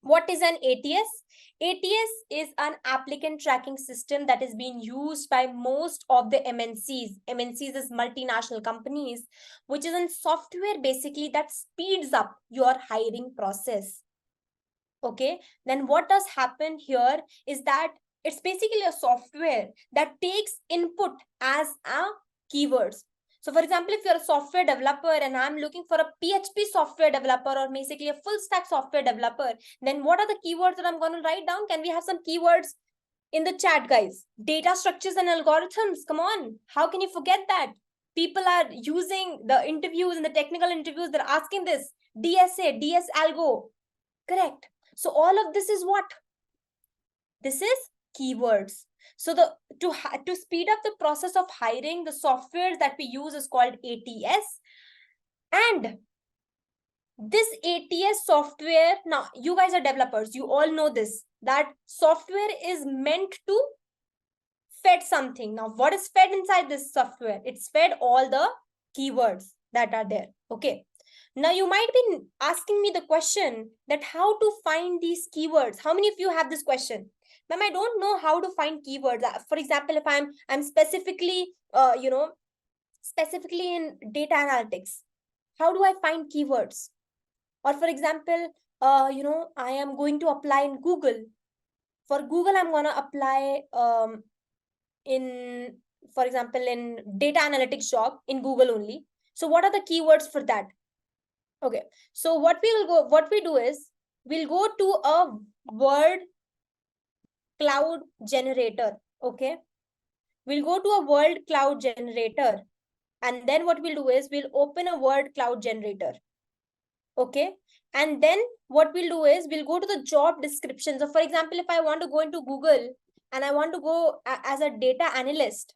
What is an ATS? ATS is an applicant tracking system that is being used by most of the MNCs. MNCs is multinational companies, which is a software basically that speeds up your hiring process. Okay, then what does happen here is that it's basically a software that takes input as a keywords. So for example, if you're a software developer and I'm looking for a PHP software developer or basically a full stack software developer, then what are the keywords that I'm going to write down? Can we have some keywords in the chat, guys? Data structures and algorithms. Come on. How can you forget that? People are using the interviews and the technical interviews. They're asking this DSA, DS algo. Correct. So all of this is what? This is keywords. So to speed up the process of hiring, the software that we use is called ATS. And this ATS software, now you guys are developers, you all know this, that software is meant to fed something. Now, what is fed inside this software? It's fed all the keywords that are there. Okay. Now, you might be asking me the question that how to find these keywords. How many of you have this question? Ma'am, I don't know how to find keywords. For example, if I'm specifically, specifically in data analytics, how do I find keywords? Or for example, I am going to apply in Google. For Google, I'm going to apply in, for example, in data analytics job in Google only. So what are the keywords for that? Okay, so what we do is we'll go to a word cloud generator. Okay, we'll go to a word cloud generator, and then what we'll do is we'll open a word cloud generator. Okay, and then what we'll do is we'll go to the job description. So for example, if I want to go into Google and I want to go as a data analyst.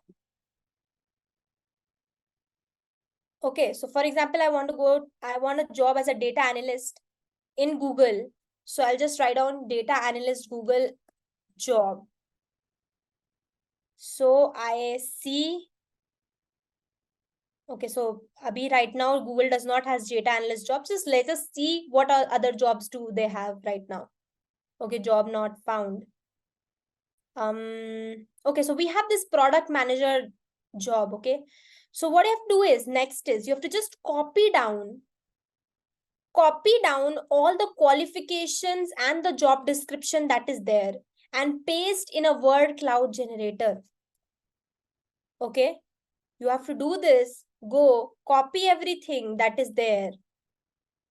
Okay, so for example, I want a job as a data analyst in Google. So I'll just write down data analyst Google job. So I see. Okay, so Abhi, right now Google does not has data analyst jobs. Just let us see what other jobs do they have right now. Okay, job not found. Okay, so we have this product manager job. Okay, so what you have to do is next is you have to just copy down all the qualifications and the job description that is there and paste in a word cloud generator. Okay, you have to do this. Go copy everything that is there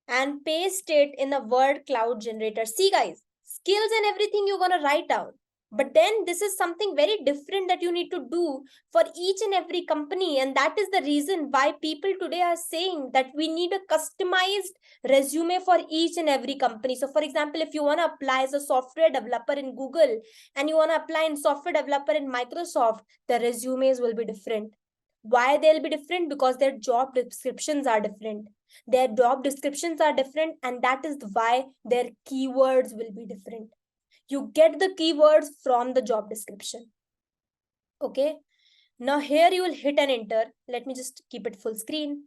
and paste it in a word cloud generator. See guys, skills and everything you're going to write down. But then this is something very different that you need to do for each and every company. And that is the reason why people today are saying that we need a customized resume for each and every company. So for example, if you want to apply as a software developer in Google and you want to apply in software developer in Microsoft, the resumes will be different. Why they'll be different? Because their job descriptions are different. Their job descriptions are different, and that is why their keywords will be different. You get the keywords from the job description. Okay, now here you will hit an enter. Let me just keep it full screen.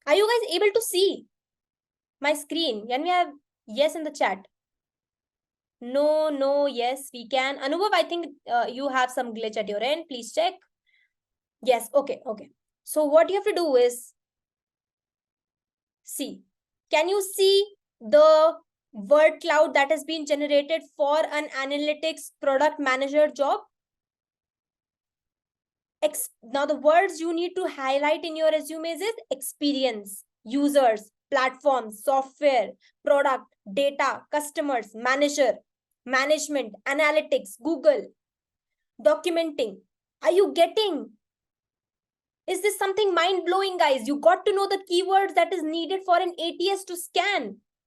Are you guys able to see my screen? Can we have yes in the chat? No, yes, we can. Anubhav, I think you have some glitch at your end. Please check. Yes, okay. So what you have to do is see. Can you see the word cloud that has been generated for an analytics product manager job? Now the words you need to highlight in your resumes is experience, users, platforms, software, product, data, customers, manager, management, analytics, Google, documenting. Are you getting? Is this something mind-blowing, guys? You got to know the keywords that is needed for an ATS to scan.